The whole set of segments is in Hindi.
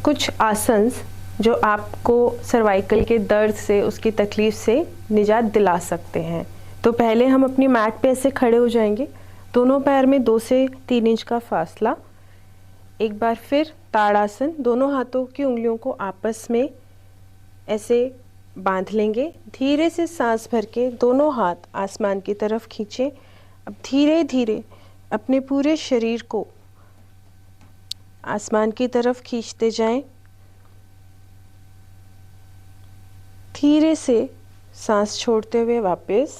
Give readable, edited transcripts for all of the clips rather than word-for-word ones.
कुछ आसन जो आपको सर्वाइकल के दर्द से, उसकी तकलीफ़ से निजात दिला सकते हैं। तो पहले हम अपनी मैट पे ऐसे खड़े हो जाएंगे, दोनों पैर में 2 से 3 इंच का फासला। एक बार फिर ताड़ासन, दोनों हाथों की उंगलियों को आपस में ऐसे बांध लेंगे। धीरे से सांस भर के दोनों हाथ आसमान की तरफ खींचें। अब धीरे धीरे अपने पूरे शरीर को आसमान की तरफ खींचते जाएं। धीरे से सांस छोड़ते हुए वापस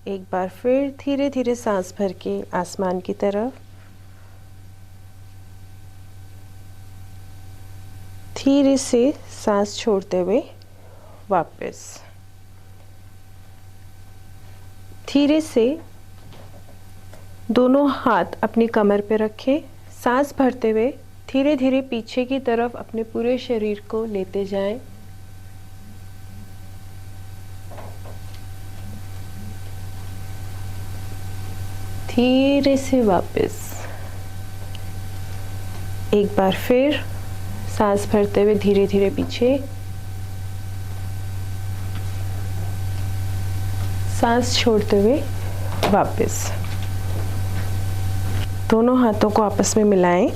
एक बार फिर धीरे धीरे सांस भर के आसमान की तरफ, धीरे से सांस छोड़ते हुए वापस। धीरे से दोनों हाथ अपनी कमर पे रखें। सांस भरते हुए धीरे धीरे पीछे की तरफ अपने पूरे शरीर को लेते जाएं। धीरे से वापस। एक बार फिर सांस भरते हुए धीरे धीरे पीछे, सांस छोड़ते हुए वापस। दोनों हाथों को आपस में मिलाएं।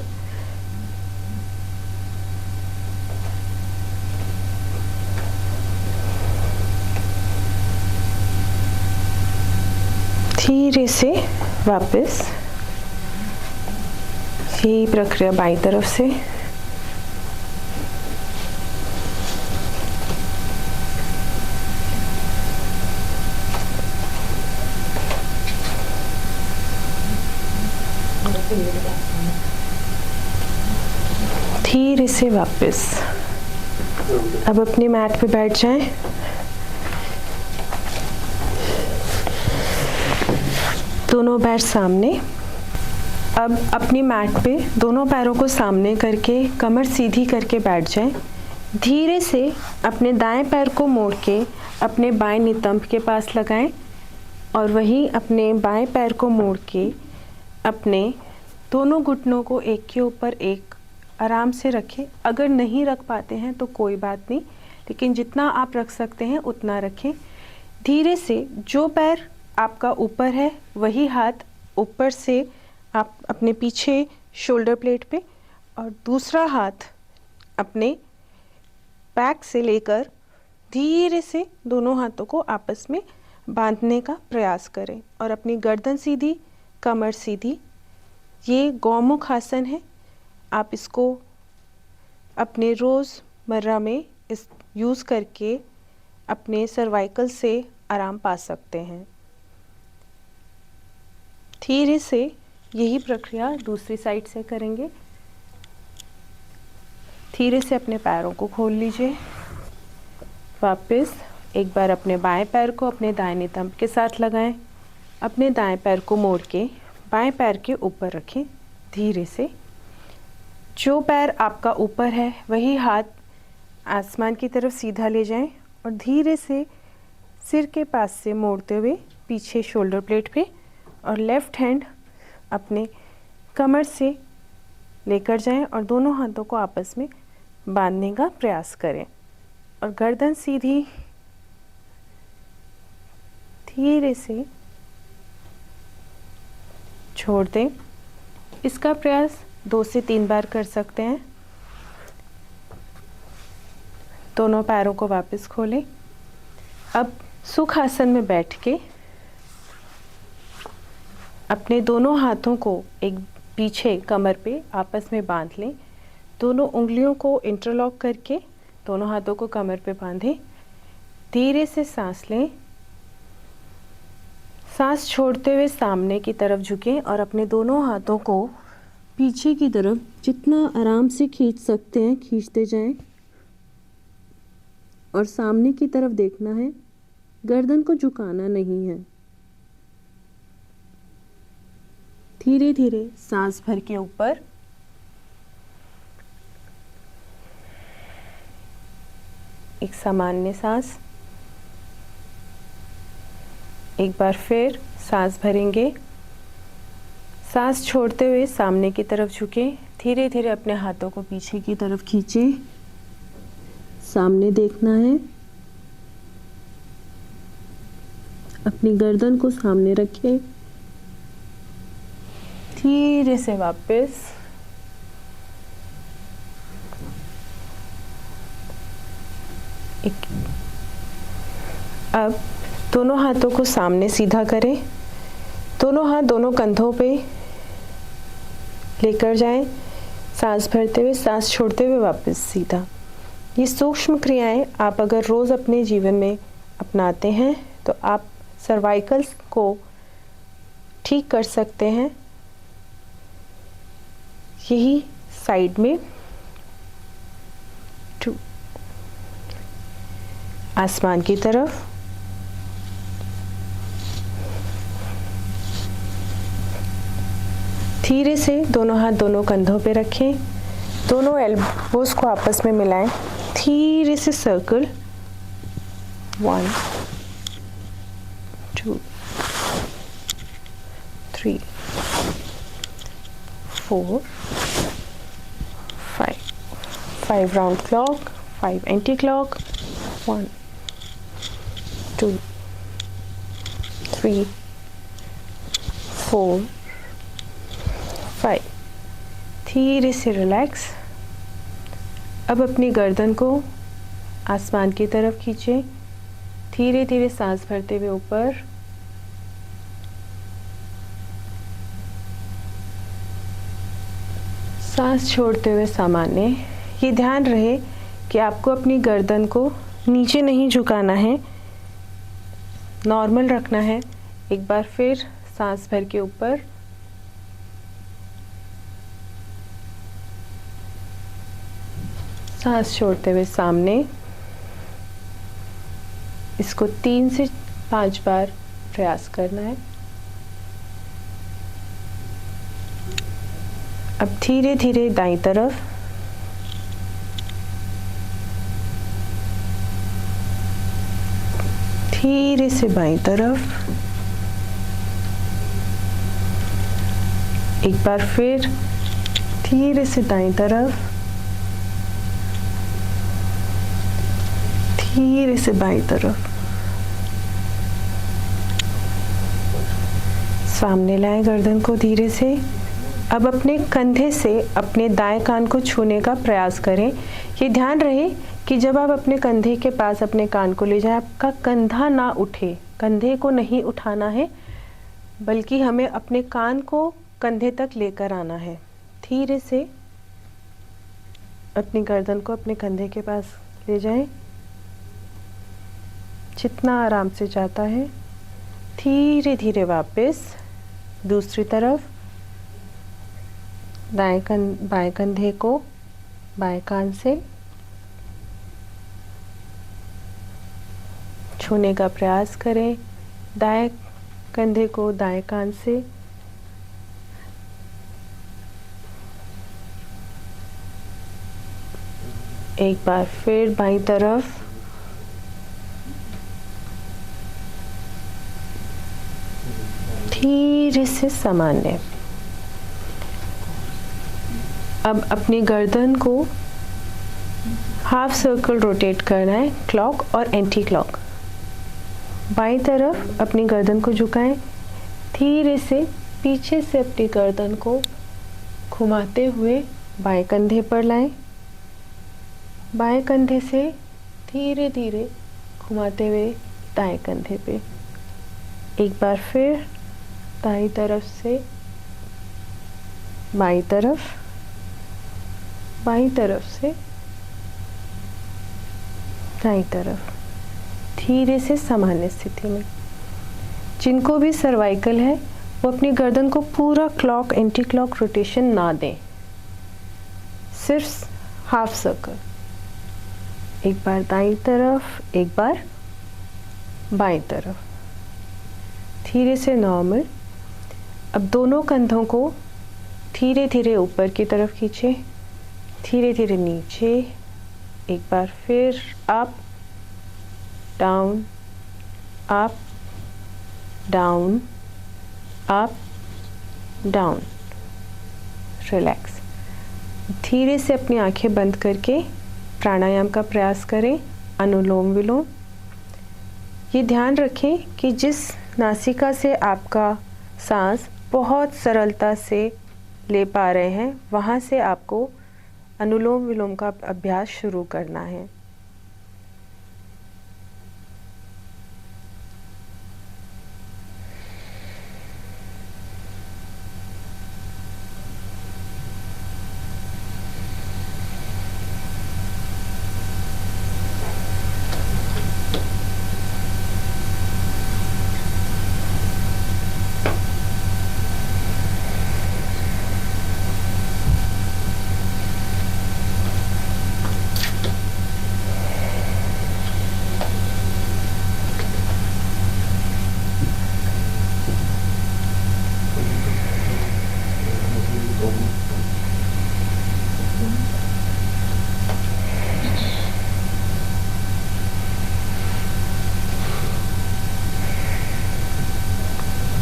धीरे से वापस। यही प्रक्रिया बाईं तरफ से। धीरे से वापस। अब अपनी मैट पे बैठ जाएं। दोनों पैर सामने। अब अपनी मैट पे दोनों पैरों को सामने करके कमर सीधी करके बैठ जाएं। धीरे से अपने दाएं पैर को मोड़ के अपने बाएं नितंब के पास लगाएं और वहीं अपने बाएं पैर को मोड़ के अपने दोनों घुटनों को एक के ऊपर एक आराम से रखें। अगर नहीं रख पाते हैं तो कोई बात नहीं, लेकिन जितना आप रख सकते हैं उतना रखें। धीरे से जो पैर आपका ऊपर है वही हाथ ऊपर से आप अपने पीछे शोल्डर प्लेट पे और दूसरा हाथ अपने बैक से लेकर धीरे से दोनों हाथों को आपस में बांधने का प्रयास करें और अपनी गर्दन सीधी, कमर सीधी। ये गौमुख आसन है। आप इसको अपने रोज़मर्रा में इस यूज़ करके अपने सर्वाइकल से आराम पा सकते हैं। धीरे से यही प्रक्रिया दूसरी साइड से करेंगे। धीरे से अपने पैरों को खोल लीजिए। वापस एक बार अपने बाएं पैर को अपने दाएं नितंब के साथ लगाएं। अपने दाएं पैर को मोड़ के बाएं पैर के ऊपर रखें। धीरे से जो पैर आपका ऊपर है वही हाथ आसमान की तरफ सीधा ले जाएं और धीरे से सिर के पास से मोड़ते हुए पीछे शोल्डर प्लेट पे और लेफ़्ट हैंड अपने कमर से लेकर जाएं और दोनों हाथों को आपस में बांधने का प्रयास करें और गर्दन सीधी। धीरे से छोड़ दें। इसका प्रयास 2 से 3 बार कर सकते हैं। दोनों पैरों को वापस खोलें। अब सुखासन में बैठ के अपने दोनों हाथों को एक पीछे कमर पे आपस में बांध लें। दोनों उंगलियों को इंटरलॉक करके दोनों हाथों को कमर पे बांधें। धीरे से सांस लें। सांस छोड़ते हुए सामने की तरफ झुकें और अपने दोनों हाथों को पीछे की तरफ जितना आराम से खींच सकते हैं खींचते जाएं और सामने की तरफ देखना है, गर्दन को झुकाना नहीं है। धीरे धीरे सांस भर के ऊपर, एक सामान्य सांस। एक बार फिर सांस भरेंगे। सांस छोड़ते हुए सामने की तरफ झुकें। धीरे धीरे अपने हाथों को पीछे की तरफ खींचे, सामने देखना है, अपनी गर्दन को सामने रखें, धीरे से वापस अब दोनों हाथों को सामने सीधा करें, दोनों हाथ दोनों कंधों पे लेकर जाएं, सांस भरते हुए सांस छोड़ते हुए वापस सीधा। ये सूक्ष्म क्रियाएं आप अगर रोज़ अपने जीवन में अपनाते हैं तो आप सर्वाइकल्स को ठीक कर सकते हैं। यही साइड में 2 आसमान की तरफ, धीरे से दोनों हाथ दोनों कंधों पे रखें, दोनों एल्बोज को आपस में मिलाएं, धीरे से circle 1 2 3 4 5 round clock, 5 anti clock, 1 2 3 4 5। धीरे से रिलैक्स। अब अपनी गर्दन को आसमान की तरफ खींचें, धीरे धीरे सांस भरते हुए ऊपर, सांस छोड़ते हुए सामान्य। ये ध्यान रहे कि आपको अपनी गर्दन को नीचे नहीं झुकाना है, नॉर्मल रखना है। एक बार फिर सांस भर के ऊपर, सांस छोड़ते हुए सामने। इसको 3 से 5 बार प्रयास करना है। अब धीरे धीरे दाईं तरफ, धीरे से बाईं तरफ, एक बार फिर धीरे से दाईं तरफ, धीरे से बाईं तरफ, सामने लाएं गर्दन को धीरे से। अब अपने कंधे से अपने दाएं कान को छूने का प्रयास करें। ये ध्यान रहे कि जब आप अपने कंधे के पास अपने कान को ले जाएं, आपका कंधा ना उठे, कंधे को नहीं उठाना है, बल्कि हमें अपने कान को कंधे तक लेकर आना है। धीरे से अपनी गर्दन को अपने कंधे के पास ले जाएं, जितना आराम से जाता है। धीरे धीरे वापस दूसरी तरफ, बाएं कंधे को बाएं कान से छूने का प्रयास करें, दाएं कंधे को दाएं कान से, एक बार फिर बाईं तरफ, धीरे से सामान्य। अब अपनी गर्दन को हाफ सर्कल रोटेट करना है, क्लॉक और एंटी क्लॉक। बाईं तरफ अपनी गर्दन को झुकाएं, धीरे से पीछे से अपनी गर्दन को घुमाते हुए बाएं कंधे पर लाएं, बाएं कंधे से धीरे धीरे घुमाते हुए दाएं कंधे पे। एक बार फिर दाईं तरफ से बाईं तरफ, बाईं तरफ से दाईं तरफ, धीरे से सामान्य स्थिति में। जिनको भी सर्वाइकल है वो अपनी गर्दन को पूरा क्लॉक एंटी क्लॉक रोटेशन ना दें, सिर्फ हाफ सर्कल। एक बार दाईं तरफ, एक बार बाईं तरफ, धीरे से नॉर्मल। अब दोनों कंधों को धीरे धीरे ऊपर की तरफ खींचे, धीरे धीरे नीचे, एक बार फिर up down, up down, up down, relax. धीरे से अपनी आंखें बंद करके प्राणायाम का प्रयास करें, अनुलोम विलोम। ये ध्यान रखें कि जिस नासिका से आपका सांस बहुत सरलता से ले पा रहे हैं, वहाँ से आपको अनुलोम विलोम का अभ्यास शुरू करना है।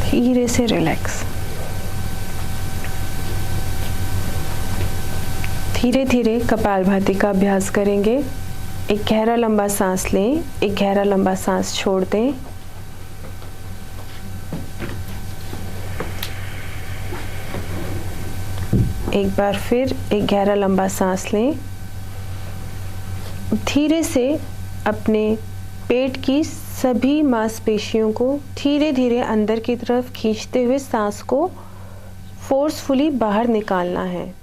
धीरे से रिलैक्स। धीरे धीरे कपालभाति का अभ्यास करेंगे। एक गहरा लंबा सांस लें, एक गहरा लंबा सांस छोड़ दें। एक बार फिर एक गहरा लंबा सांस लें। धीरे से अपने पेट की सभी मांसपेशियों को धीरे धीरे अंदर की तरफ खींचते हुए सांस को फोर्सफुली बाहर निकालना है।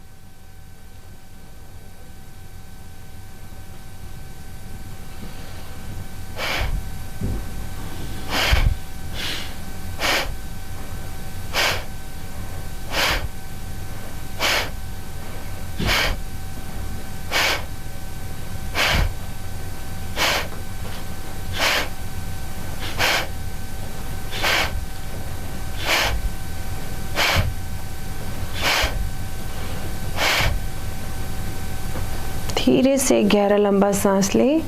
धीरे से गहरा लंबा सांस लें,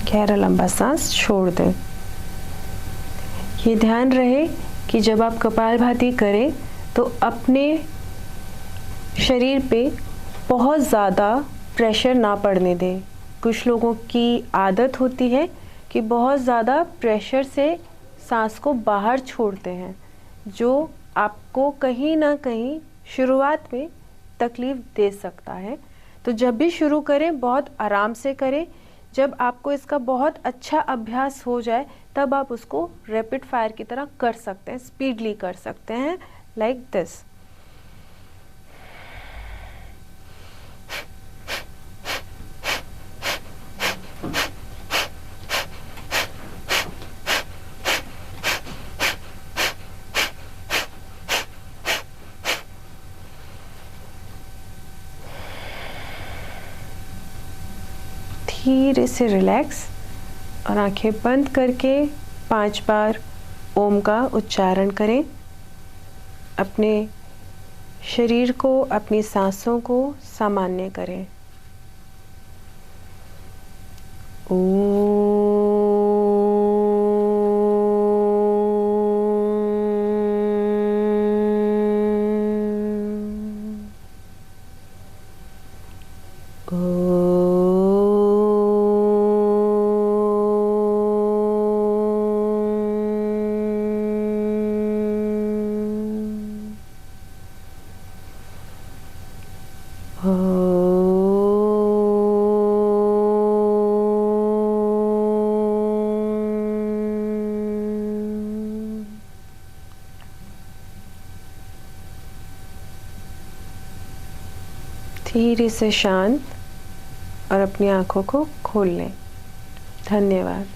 गहरा लंबा सांस छोड़ दें। ये ध्यान रहे कि जब आप कपालभाति करें तो अपने शरीर पे बहुत ज़्यादा प्रेशर ना पड़ने दें। कुछ लोगों की आदत होती है कि बहुत ज़्यादा प्रेशर से सांस को बाहर छोड़ते हैं, जो आपको कहीं ना कहीं शुरुआत में तकलीफ दे सकता है। तो जब भी शुरू करें बहुत आराम से करें। जब आपको इसका बहुत अच्छा अभ्यास हो जाए तब आप उसको रैपिड फायर की तरह कर सकते हैं, स्पीडली कर सकते हैं, लाइक दिस। धीरे से रिलैक्स और आंखें बंद करके 5 बार ओम का उच्चारण करें। अपने शरीर को, अपनी सांसों को सामान्य करें। ओम। धीरे से शांत और अपनी आँखों को खोल लें। धन्यवाद।